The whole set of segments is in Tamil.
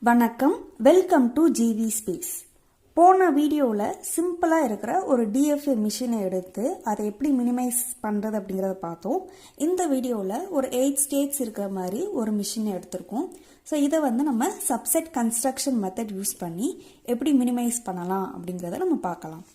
வணக்கம், வெல்கம் டு gvspace. போன வீடியோவில் சிம்பிளாக இருக்கிற ஒரு DFA மிஷினை எடுத்து அதை எப்படி மினிமைஸ் பண்ணுறது அப்படிங்கிறத பார்த்தோம். இந்த வீடியோவில் ஒரு 8 ஸ்டேட்ஸ் இருக்கிற மாதிரி ஒரு மிஷினை எடுத்திருக்கோம். ஸோ இதை நம்ம சப்செட் கன்ஸ்ட்ரக்ஷன் மெத்தட் யூஸ் பண்ணி எப்படி மினிமைஸ் பண்ணலாம் அப்படிங்கிறத நம்ம பார்க்கலாம்.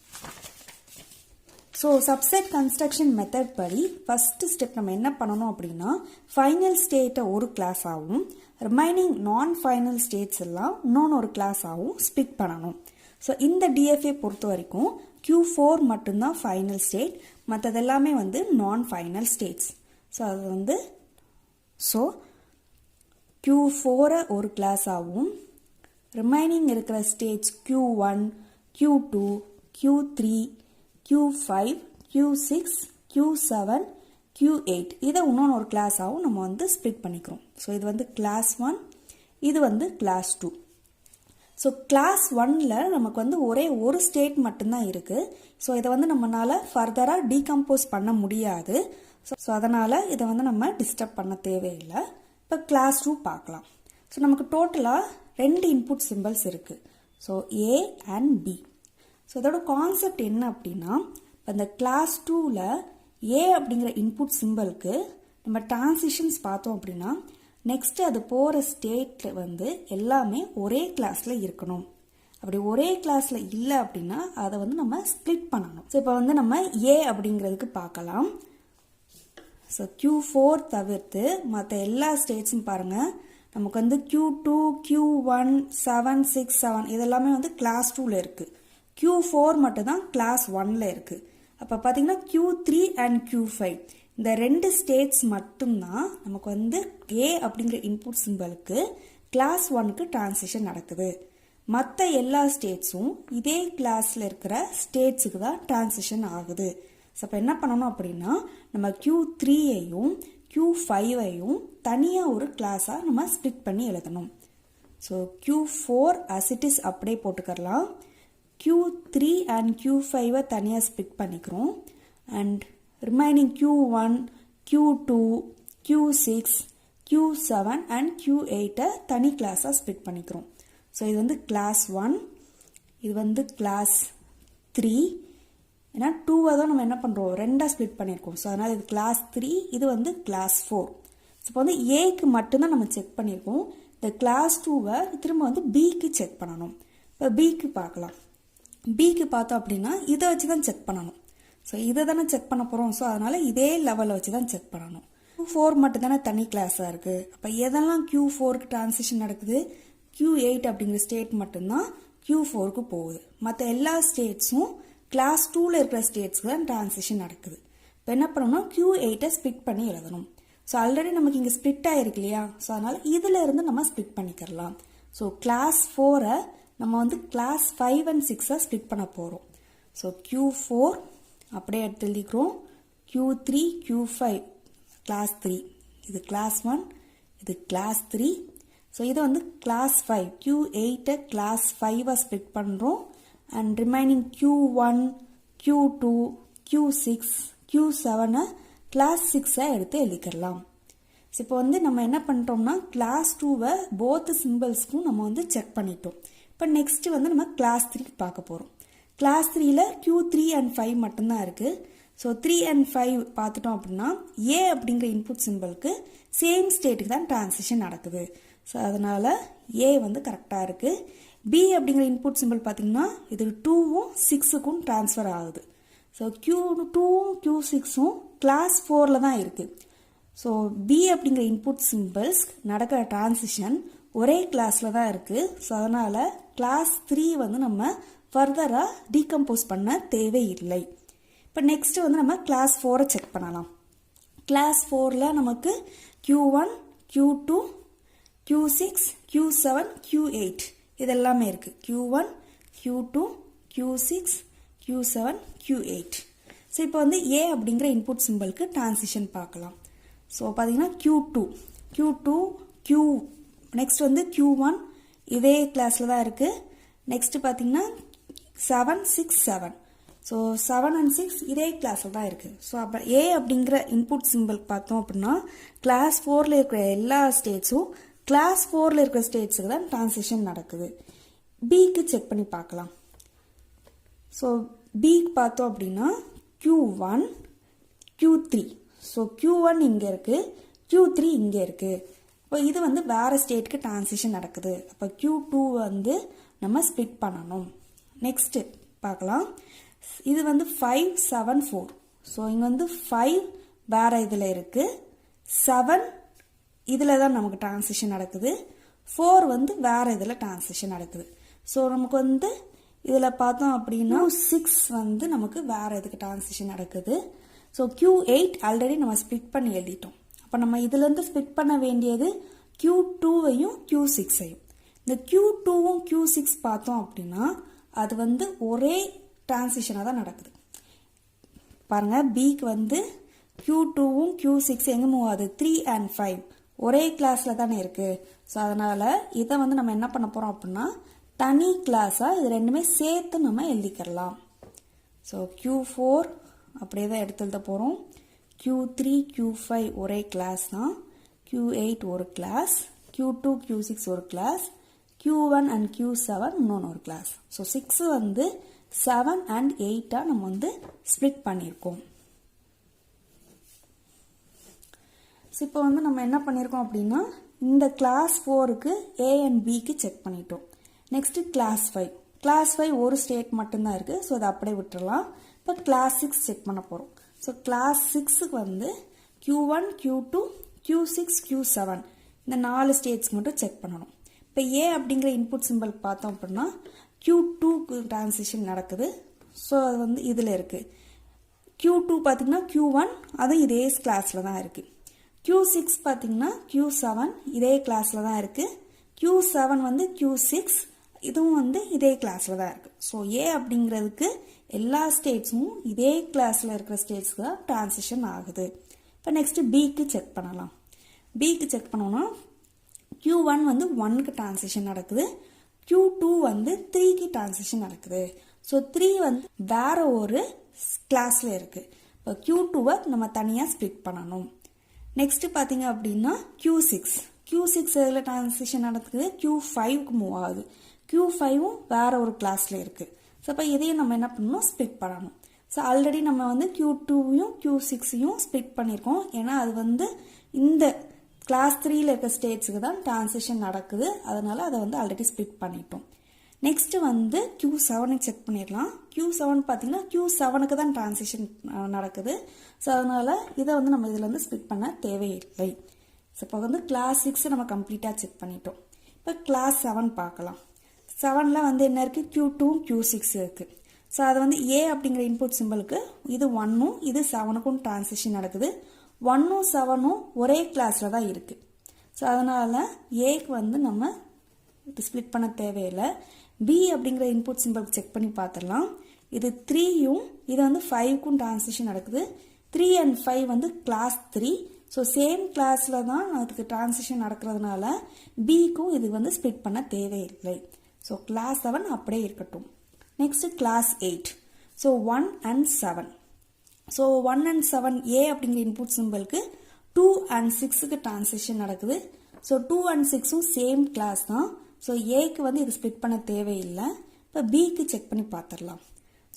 ஸோ சப்செட் கன்ஸ்ட்ரக்ஷன் மெத்தட் படி ஃபர்ஸ்ட் ஸ்டெப் நம்ம என்ன பண்ணணும் அப்படின்னா, ஃபைனல் ஸ்டேட்டை ஒரு கிளாஸ் ஆகும், ரிமைனிங் நான் ஃபைனல் ஸ்டேட்ஸ் எல்லாம் இன்னொன்று கிளாஸ் ஆகும் ஸ்பிட் பண்ணணும். ஸோ இந்த DFA பொறுத்த வரைக்கும் Q4 மட்டும்தான் ஃபைனல் ஸ்டேட், மற்றது எல்லாமே நான் ஃபைனல் ஸ்டேட்ஸ். ஸோ அது Q4 ஒரு கிளாஸ் ஆகும், ரிமைனிங் இருக்கிற states Q1, Q2, Q3, Q5, Q6, Q7, Q8 இதை இன்னொன்று கிளாஸ் ஆகும் நம்ம ஸ்பிட் பண்ணிக்கிறோம். ஸோ இது கிளாஸ் 1, இது கிளாஸ் 2. ஸோ கிளாஸ் 1ல் நமக்கு ஒரே ஒரு ஸ்டேட் மட்டும்தான் இருக்குது. ஸோ இதை நம்மளால் ஃபர்தராக டீகம்போஸ் பண்ண முடியாது. ஸோ அதனால் இதை நம்ம டிஸ்டர்ப் பண்ண தேவையில்லை. இப்போ கிளாஸ் 2 பார்க்கலாம். ஸோ நமக்கு டோட்டலாக 2 இன்புட் சிம்பிள்ஸ் இருக்குது. So A and B. So இதோட கான்செப்ட் என்ன அப்படின்னா, இப்போ இந்த கிளாஸ் 2ல் A அப்படிங்கிற இன்புட் சிம்பிளுக்கு நம்ம டிரான்சிஷன்ஸ் பார்த்தோம் அப்படின்னா, நெக்ஸ்ட் அது போகிற ஸ்டேட்டில் எல்லாமே ஒரே கிளாஸில் இருக்கணும். அப்படி ஒரே கிளாஸில் இல்லை அப்படின்னா அதை நம்ம ஸ்ப்ளிட் பண்ணணும். ஸோ இப்போ நம்ம A அப்படிங்கிறதுக்கு பார்க்கலாம். ஸோ Q4 தவிர்த்து மற்ற எல்லா ஸ்டேட்ஸும் பாருங்கள், நமக்கு Q2, Q1, 7, 6, 7 இதெல்லாமே கிளாஸ் 2ல் இருக்குது. Q4 மட்டும்தான் கிளாஸ் 1ல் இருக்குது. அப்போ பார்த்தீங்கன்னா Q3 அண்ட் Q5 இந்த 2 ஸ்டேட்ஸ் மட்டும்தான் நமக்கு A அப்படிங்கிற இன்புட் சிம்பிளுக்கு கிளாஸ் 1க்கு டிரான்சிஷன் நடக்குது. மற்ற எல்லா ஸ்டேட்ஸும் இதே கிளாஸில் இருக்கிற ஸ்டேட்ஸுக்கு தான் டிரான்சிஷன் ஆகுது. ஸோ அப்போ என்ன பண்ணணும் அப்படின்னா, நம்ம Q3ஐயும் Q5ஐயும் தனியாக ஒரு கிளாஸாக நம்ம ஸ்ப்ளிட் பண்ணி எழுதணும். So Q4 as it is அப்படியே போட்டுக்கலாம். Q3 and Q5 தனியாக ஸ்ப்ளிட் பண்ணிக்கிறோம். And remaining Q1, Q2, Q6, Q7 and Q8 தனி கிளாஸாக ஸ்ப்ளிட் பண்ணிக்கிறோம். ஸோ இது கிளாஸ் 1, இது கிளாஸ் 3. ஏன்னா 2 தான் நம்ம என்ன பண்ணுறோம், 2ஆக ஸ்ப்ளிட் பண்ணியிருக்கோம். ஸோ அதனால் இது கிளாஸ் 3, இது கிளாஸ் 4. ஸோ இப்போ Aக்கு மட்டும்தான் நம்ம செக் பண்ணியிருக்கோம். இந்த கிளாஸ் 2வை திரும்ப Bக்கு செக் பண்ணணும். இப்போ Bக்கு பார்க்கலாம். Bக்கு பார்த்தோம் அப்படின்னா இதை வச்சு தான் செக் பண்ணணும். ஸோ இதை தானே செக் பண்ண போகிறோம். ஸோ அதனால் இதே லெவலில் வச்சு தான் செக் பண்ணணும். Q4 மட்டும் தானே தனி கிளாஸாக இருக்குது. அப்போ எதெல்லாம் Q4க்கு டிரான்சிஷன் நடக்குது, Q8 அப்படிங்கிற ஸ்டேட் மட்டும்தான் Q4க்கு போகுது. மற்ற எல்லா ஸ்டேட்ஸும் கிளாஸ் 2ல் இருக்கிற ஸ்டேட்ஸ்க்கு தான் டிரான்சிஷன் நடக்குது. இப்போ என்ன பண்ணணும்னா Q8ஐ ஸ்ப்ளிட் பண்ணி எழுதணும். ஸோ ஆல்ரெடி நமக்கு இங்கே ஸ்ப்ளிட் ஆகிருக்கு இல்லையா. ஸோ அதனால் இதில் இருந்து நம்ம ஸ்ப்ளிட் பண்ணிக்கிறலாம். ஸோ கிளாஸ் 4ஐ நம்ம கிளாஸ் 5 and 6 ஸ்ப்ளிட் பண்ண போகிறோம். ஸோ Q4 அப்படியே எடுத்து எழுதிக்கிறோம். Q3, Q5 கிளாஸ் 3, இது கிளாஸ் 1, இது கிளாஸ் 3. ஸோ இது கிளாஸ் 5, Q8 கிளாஸ் 5 ஸ்ப்ளிட் பண்ணுறோம். And remaining Q1, Q2, Q6, Q7 class 6 எடுத்து எழுதிக்கலாம். ஸோ இப்போ நம்ம என்ன பண்ணிட்டோம்னா, கிளாஸ் 2வை போத் சிம்பிள்ஸ்க்கும் நம்ம செக் பண்ணிட்டோம். இப்போ நெக்ஸ்ட் நம்ம கிளாஸ் 3 பார்க்க போகிறோம். கிளாஸ் 3ல் Q3 and 5 மட்டும்தான் இருக்குது. ஸோ 3 and 5 பார்த்துட்டோம் அப்படின்னா A அப்படிங்கிற இன்புட் சிம்பிளுக்கு சேம் ஸ்டேட்டுக்கு தான் டிரான்சிஷன் நடக்குது. ஸோ அதனால் A கரெக்டாக இருக்குது. B அப்படிங்கிற இன்புட் சிம்பிள் பார்த்திங்கன்னா இது 2வும் 6க்கும் ட்ரான்ஸ்ஃபர் ஆகுது. ஸோ Q2வும் Q6ம் கிளாஸ் 4ல் தான் இருக்குது. ஸோ B அப்படிங்கிற இன்புட் சிம்பிள்ஸ் நடக்கிற டிரான்சிஷன் ஒரே கிளாஸில் தான் இருக்குது. ஸோ அதனால் கிளாஸ் 3 நம்ம ஃபர்தராக டீகம்போஸ் பண்ண தேவையில்லை. இப்போ நெக்ஸ்ட் நம்ம கிளாஸ் 4ஐ செக் பண்ணலாம். கிளாஸ் 4ல் நமக்கு Q1, Q2, Q6, Q7, Q8 இதெல்லாமே இருக்குது. Q1, Q2, Q6, Q7, Q8. So இப்போ A அப்படிங்கிற இன்புட் சிம்பிளுக்கு டிரான்சிஷன் பார்க்கலாம். ஸோ பார்த்தீங்கன்னா Q2, நெக்ஸ்ட் Q1 இதே கிளாஸில் தான் இருக்குது. நெக்ஸ்ட் பார்த்தீங்கன்னா 7, 6, 7. ஸோ 7 and 6 இதே கிளாஸில் தான் இருக்குது. ஸோ அப்போ A அப்படிங்கிற இன்புட் சிம்பிள் பார்த்தோம் அப்படின்னா கிளாஸ் 4ல் இருக்கிற எல்லா ஸ்டேட்ஸும் கிளாஸ் 4ல இருக்கிற ஸ்டேட்ஸுக்கு தான் டிரான்சிஷன் நடக்குது. பிக்கு செக் பண்ணி பார்க்கலாம். ஸோ பிக்கு பார்த்தோம் அப்படின்னா Q1 Q3. ஸோ Q1 இங்கே இருக்குது, Q3 இங்கே இருக்குது. இப்போ இது வந்து வேறு ஸ்டேட்டுக்கு டிரான்சிஷன் நடக்குது. அப்போ Q2 வந்து நம்ம ஸ்பிட் பண்ணணும். நெக்ஸ்ட்டு பார்க்கலாம். இது வந்து 5 7 4. ஸோ இங்கே வந்து 5 வேறு இதில் இருக்குது, 7 இதில் தான் நமக்கு டிரான்சிஷன் நடக்குது, 4 வந்து வேறு இதில் டிரான்சிஷன் நடக்குது. ஸோ நமக்கு வந்து இதில் பார்த்தோம் அப்படின்னா 6 வந்து நமக்கு வேறு இதுக்கு டிரான்சிஷன் நடக்குது. ஸோ Q8 ஆல்ரெடி நம்ம ஸ்பிட் பண்ணி எழுதிட்டோம். அப்போ நம்ம இதுலேருந்து ஸ்பிட் பண்ண வேண்டியது Q2வையும் Q6ஐயும். இந்த Q2வும் Q6 பார்த்தோம் அப்படின்னா அது வந்து ஒரே டிரான்சிஷனாக தான் நடக்குது. பாருங்கள், பிக்கு வந்து Q2வும் Q6 எங்கே மூவ் ஆகுது, 3 and 5 ஒரே கிளாஸில் தானே இருக்குது. ஸோ அதனால் இதை வந்து நம்ம என்ன பண்ண போகிறோம் அப்படின்னா தனி கிளாஸாக இது ரெண்டுமே சேர்த்து நம்ம எழுதிக்கிறலாம். ஸோ Q4 அப்படியே தான் எடுத்து எழுத போகிறோம். Q3 Q5 ஒரே கிளாஸ் தான், Q8 ஒரு கிளாஸ், Q2 Q6 ஒரு கிளாஸ், Q1 and Q7 இன்னொன்று ஒரு கிளாஸ். ஸோ 6 வந்து 7 and 8 நம்ம வந்து ஸ்ப்ளிட் பண்ணியிருக்கோம். ஸோ இப்போ வந்து நம்ம என்ன பண்ணியிருக்கோம் அப்படின்னா இந்த கிளாஸ் 4க்கு A and Bக்கு செக் பண்ணிட்டோம். Next class 5. கிளாஸ் 5 ஒரு ஸ்டேட் மட்டும்தான் இருக்குது. ஸோ அதை அப்படியே விட்டுடலாம். இப்போ கிளாஸ் 6 செக் பண்ண போகிறோம். ஸோ கிளாஸ் 6க்கு வந்து Q1 Q2 Q6 Q7 இந்த 4 ஸ்டேட்ஸ்க்கு மட்டும் செக் பண்ணணும். இப்போ A அப்படிங்கிற இன்புட் சிம்பிள் பார்த்தோம் அப்படின்னா Q2க்கு டிரான்சிஷன் நடக்குது. ஸோ அது வந்து இதில் இருக்குது. Q2 பார்த்திங்கன்னா Q1 அதுவும் இதே கிளாஸில் தான் இருக்குது. Q6 பார்த்திங்கன்னா Q7 இதே கிளாஸில் தான் இருக்குது. Q7 வந்து Q6 இதுவும் வந்து இதே கிளாஸில் தான் இருக்குது. ஸோ A அப்படிங்கிறதுக்கு எல்லா ஸ்டேட்ஸும் இதே கிளாஸில் இருக்கிற ஸ்டேட்ஸ்க்கு தான் டிரான்சிஷன் ஆகுது. இப்போ நெக்ஸ்ட்டு Bக்கு செக் பண்ணலாம். Bக்கு செக் பண்ணோன்னா Q1 வந்து 1க்கு டிரான்சிஷன் நடக்குது, Q2 வந்து 3க்கு டிரான்சிஷன் நடக்குது. ஸோ 3 வந்து வேற ஒரு கிளாஸில் இருக்குது. இப்போ Q2வை நம்ம தனியாக ஸ்ப்ளிட் பண்ணணும். நெக்ஸ்ட்டு பார்த்தீங்க அப்படின்னா Q6 இதில் டிரான்சிஷன் நடக்குது, Q5க்கு மூவ் ஆகுது. Q5வும் வேற ஒரு கிளாஸில் இருக்குது. ஸோ அப்போ இதையும் நம்ம என்ன பண்ணணும், ஸ்ப்ளிட் பண்ணணும். ஸோ ஆல்ரெடி நம்ம வந்து Q2வையும் Q6ஐயும் ஸ்ப்ளிட் பண்ணியிருக்கோம். ஏன்னா அது வந்து இந்த கிளாஸ் 3ல இருக்க ஸ்டேட்ஸுக்கு தான் டிரான்சிஷன் நடக்குது. அதனால அதை வந்து ஆல்ரெடி ஸ்ப்ளிட் பண்ணிட்டோம். நெக்ஸ்ட்டு வந்து Q7 செக் பண்ணிடலாம். Q7 பார்த்தீங்கன்னா Q7க்கு தான் டிரான்சிஷன் நடக்குது. ஸோ அதனால் இதை வந்து நம்ம இதில் வந்து ஸ்ப்ளிட் பண்ண தேவையில்லை. ஸோ இப்போ வந்து கிளாஸ் 6 நம்ம கம்ப்ளீட்டாக செக் பண்ணிட்டோம். இப்போ கிளாஸ் 7 பார்க்கலாம். 7ல் வந்து என்ன இருக்குது, Q2வும் Q6 இருக்குது. ஸோ அது வந்து A அப்படிங்கிற இன்புட் சிம்பிளுக்கு இது 1ம் இது 7க்கும் டிரான்சிஷன் நடக்குது. 1ம் 7ம் ஒரே கிளாஸில் தான் இருக்குது. ஸோ அதனால் Aக்கு வந்து நம்ம இது ஸ்ப்ளிட் பண்ண தேவையில்லை. B அப்படிங்கிற இன்புட் சிம்பிள் செக் பண்ணி பார்த்துடலாம். இது 3யும் இது வந்து 5க்கும் டிரான்சிஷன் நடக்குது. 3 and 5 வந்து கிளாஸ் 3. ஸோ சேம் கிளாஸில் தான் அதுக்கு டிரான்சிஷன் நடக்கிறதுனால Bக்கும் இது வந்து ஸ்ப்ளிட் பண்ண தேவையில்லை. ஸோ கிளாஸ் 7 அப்படியே இருக்கட்டும். Next class 8. So 1 and 7. So 1 and 7 A அப்படிங்கிற இன்புட் சிம்பிளுக்கு 2 and 6க்கு டிரான்சிஷன் நடக்குது. ஸோ 2 and 6ம் சேம் கிளாஸ் தான். ஸோ ஏக்கு வந்து இது ஸ்ப்ளிட் பண்ண தேவையில்லை. இப்போ பிக்கு செக் பண்ணி பார்த்துடலாம்.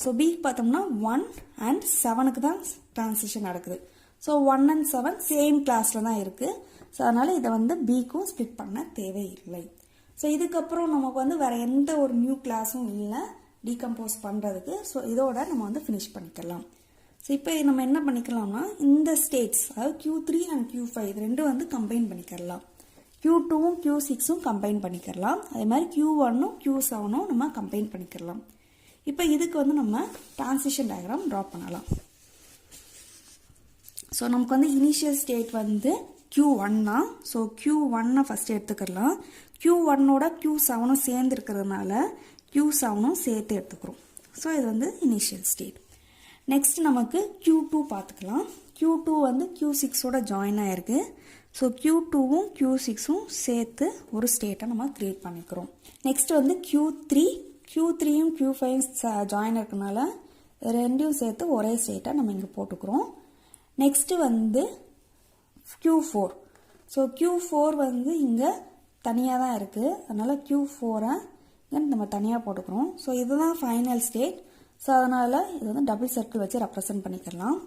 ஸோ பிக்கு பார்த்தோம்னா 1 and 7க்கு தான் டிரான்சிஷன் நடக்குது. ஸோ 1 and 7 சேம் கிளாஸில் தான் இருக்குது. ஸோ அதனால் இதை வந்து பிக்கும் ஸ்ப்ளிட் பண்ண தேவையில்லை. ஸோ இதுக்கப்புறம் நமக்கு வந்து வேறு எந்த ஒரு நியூ கிளாஸும் இல்லை டீகம்போஸ் பண்ணுறதுக்கு. ஸோ இதோட நம்ம வந்து ஃபினிஷ் பண்ணிக்கலாம். ஸோ இப்போ நம்ம என்ன பண்ணிக்கலாம்னா இந்த ஸ்டேட்ஸ் அதாவது Q3 and Q5 இது ரெண்டும் வந்து கம்பைன் பண்ணிக்கலாம். Q2வும் Q6ம் கம்பைன் பண்ணிக்கலாம். அதே மாதிரி Q1ம் Q7ம் நம்ம கம்பைன் பண்ணிக்கலாம். இப்போ இதுக்கு வந்து நம்ம டிரான்சிஷன் டயக்ராம் ட்ரா பண்ணலாம். ஸோ நமக்கு வந்து இனிஷியல் ஸ்டேட் வந்து Q1 தான். ஸோ Q1 ஃபஸ்ட்டு எடுத்துக்கலாம். Q1ஓட Q7ம் சேர்ந்து இருக்கிறதுனால Q7ம் சேர்த்து எடுத்துக்கிறோம். ஸோ இது வந்து இனிஷியல் ஸ்டேட். நெக்ஸ்ட் நமக்கு Q2 பார்த்துக்கலாம். Q2 வந்து Q6ஓட ஜாயின் ஆகிருக்கு. ஸோ Q2வும் Q6ம் சேர்த்து ஒரு ஸ்டேட்டை நம்ம க்ரியேட் பண்ணிக்கிறோம். நெக்ஸ்ட் வந்து Q3யும் Q5யும் ஜாயின் இருக்கனால ரெண்டையும் சேர்த்து ஒரே ஸ்டேட்டை நம்ம இங்கே போட்டுக்கிறோம். நெக்ஸ்ட்டு வந்து Q4. ஸோ Q4 வந்து இங்கே தனியாக தான் இருக்குது. அதனால் Q4 நம்ம தனியாக போட்டுக்கிறோம். ஸோ இதுதான் ஃபைனல் ஸ்டேட். ஸோ அதனால் இது வந்து டபுள் சர்க்கிள் வச்சு ரெப்ரசன்ட் பண்ணிக்கலாம்.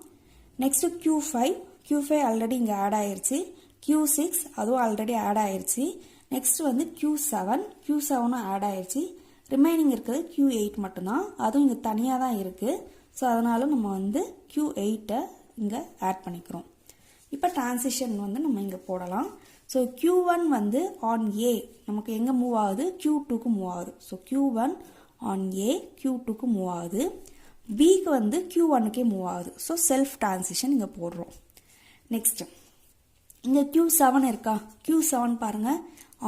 நெக்ஸ்ட்டு Q5 ஆல்ரெடி இங்கே ஆட் ஆயிடுச்சு. Q6 அதுவும் ஆல்ரெடி ஆட் ஆயிடுச்சு. நெக்ஸ்ட் வந்து Q7ம் ஆட் ஆயிடுச்சு. ரிமைனிங் இருக்கிறது Q8 மட்டும்தான். அதுவும் இங்கே தனியாக தான் இருக்குது. ஸோ அதனால நம்ம வந்து Q8 இங்கே ஆட் பண்ணிக்கிறோம். இப்போ டிரான்சிஷன் வந்து நம்ம இங்கே போடலாம். ஸோ Q1 வந்து ஆன் A நமக்கு எங்கே மூவ் ஆகுது? Q2க்கு மூவ் ஆகுது. ஸோ Q1 ஆன் A Q2க்கு மூவ் ஆகுது. Bக்கு வந்து Q1க்கே மூவ் ஆகுது. ஸோ செல்ஃப் டிரான்சிஷன் இங்கே போடுறோம். நெக்ஸ்ட் இங்கே Q7 இருக்கா? Q7 பாருங்க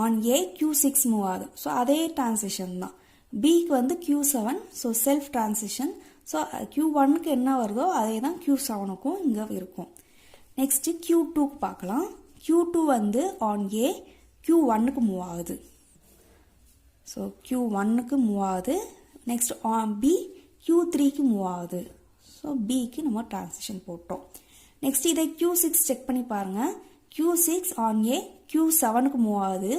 ஆன் A Q6 மூவ் ஆகுது. ஸோ அதே டிரான்சிஷன் தான். Bக்கு வந்து Q7. So self transition. So Q1க்கு என்ன வருதோ அதே தான் Q7க்கும் இங்கே இருக்கும். நெக்ஸ்ட் Q2க்கு பார்க்கலாம். Q2 வந்து ஆன் A Q1க்கு மூவ் ஆகுது. ஸோ Q1க்கு மூவ் ஆகுது. நெக்ஸ்ட் ஆன் B Q3க்கு மூவ் ஆகுது. ஸோ Bக்கு நம்ம டிரான்சிஷன் போட்டோம். நெக்ஸ்ட் இதை Q6 செக் பண்ணி பாருங்க. Q6 ஆன் A Q7க்கு மூவ் ஆகுது.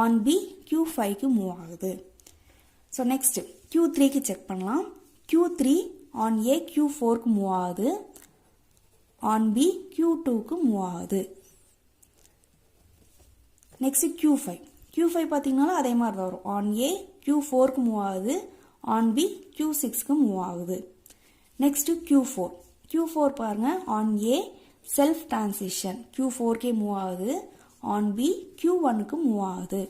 ஆன் B Q5க்கு மூவ் ஆகுது. ஸோ நெக்ஸ்ட் Q3க்கு செக் பண்ணலாம். Q3 ஆன் A Q4க்கு மூவ் ஆகுது. ஆன் B Q2க்கு மூவ் ஆகுது. நெக்ஸ்ட் Q5 பார்த்தீங்கன்னா அதே மாதிரி தான் வரும். ஆன் A Q4க்கு மூவ் ஆகுது. ஆன் B Q6க்கு மூவ் ஆகுது. நெக்ஸ்ட் Q4 பாருங்க. ஆன் A செல்ஃப் டிரான்சிஷன் Q4க்கே மூவ் ஆகுது. ஆன் B Q1க்கு மூவ் ஆகுது.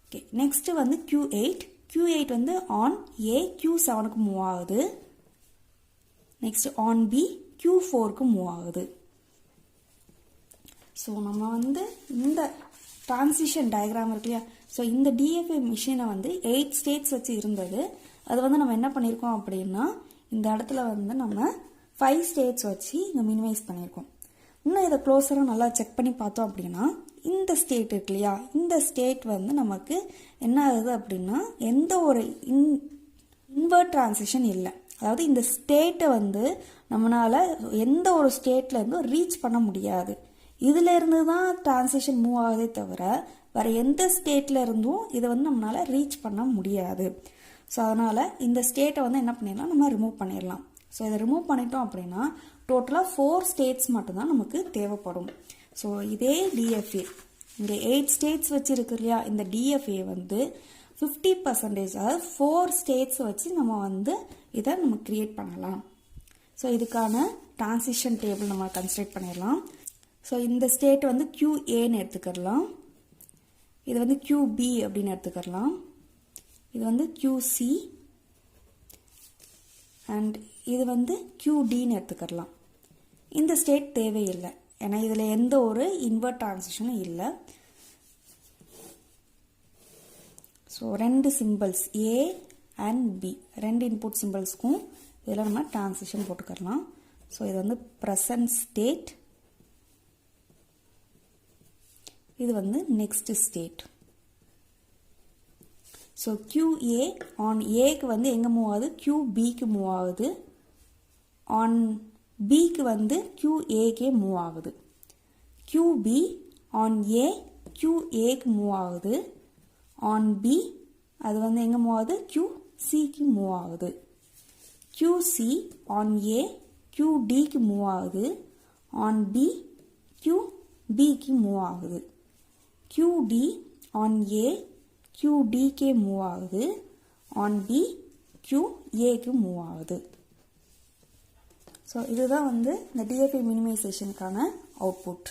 ஓகே, நெக்ஸ்ட் வந்து Q8 வந்து ஆன் A Q7க்கு மூவ் ஆகுது. நெக்ஸ்ட் ஆன் B Q4க்கு மூவ் ஆகுது. ஸோ நம்ம வந்து இந்த டிரான்சிஷன் டயக்ராம் இருக்கு இல்லையா? ஸோ இந்த DFA மிஷினை வந்து 8 ஸ்டேட்ஸ் வச்சு இருந்தது. அது வந்து நம்ம என்ன பண்ணியிருக்கோம் அப்படின்னா இந்த இடத்துல வந்து நம்ம 5 ஸ்டேட்ஸ் வச்சு இங்கே மினிமைஸ் பண்ணியிருக்கோம். இன்னும் இதை க்ளோஸராக நல்லா செக் பண்ணி பார்த்தோம் அப்படின்னா இந்த ஸ்டேட் இருக்கு இல்லையா? இந்த ஸ்டேட் வந்து நமக்கு என்ன ஆகுது அப்படின்னா எந்த ஒரு இன்வெர்ட் டிரான்சிஷன் இல்லை. அதாவது இந்த ஸ்டேட்டை வந்து நம்மளால எந்த ஒரு ஸ்டேட்ல இருந்தும் ரீச் பண்ண முடியாது. இதுல இருந்து தான் டிரான்சிஷன் மூவ் ஆகுதே தவிர வேற எந்த ஸ்டேட்ல இருந்தும் இதை வந்து நம்மளால ரீச் பண்ண முடியாது. ஸோ அதனால இந்த ஸ்டேட்டை வந்து என்ன பண்ணிடலாம், நம்ம ரிமூவ் பண்ணிடலாம். ஸோ இதை ரிமூவ் பண்ணிட்டோம் அப்படின்னா டோட்டலாக 4 ஸ்டேட்ஸ் மட்டும்தான் நமக்கு தேவைப்படும். ஸோ இதே DFA இந்த 8 ஸ்டேட்ஸ் வச்சு இருக்கு இல்லையா? இந்த DFA வந்து 50%, அதாவது 4 ஸ்டேட்ஸ் வச்சு நம்ம வந்து இதை நம்ம கிரியேட் பண்ணலாம். ஸோ இதுக்கான டிரான்சிஷன் டேபிள் நம்ம கன்ஸ்ட்ரக்ட் பண்ணிடலாம். ஸோ இந்த ஸ்டேட் வந்து QAன்னு எடுத்துக்கலாம். இது வந்து QB அப்படின்னு எடுத்துக்கலாம். இது வந்து QC அண்ட் இது வந்து QDன்னு எடுத்துக்கலாம். இந்த ஸ்டேட் தேவையில்லை, ஏன்னா இதில் எந்த ஒரு இன்வெர்ட் டிரான்சிஷனும் இல்லை. So 2 symbols A and B 2 input சிம்பிள்ஸ்க்கும் இதில் நம்ம டிரான்சிஷன் போட்டுக்கலாம். ஸோ இது வந்து ப்ரெசன்ட் ஸ்டேட், இது வந்து next state. So QA on ஏக்கு வந்து எங்கே மூவ் ஆகுது? QBக்கு மூவ் ஆகுது. ஆன் Bக்கு வந்து QAக்கே மூவ் ஆகுது. QB ஆன் A QAக்கு மூவ் ஆகுது. ஆன் B அது வந்து எங்கே மூவ் ஆகுது? QCக்கு மூவ் ஆகுது. QC ஆன் A QDக்கு மூவ் ஆகுது. ஆன் B QBக்கு மூவ் ஆகுது. QD ஆன் A QDக்கு மூவ் ஆகுது. ஆன் B QAக்கு மூவ் ஆகுது. ஸோ இதுதான் வந்து இந்த DFA மினிமைசேஷனுக்கான அவுட்புட்.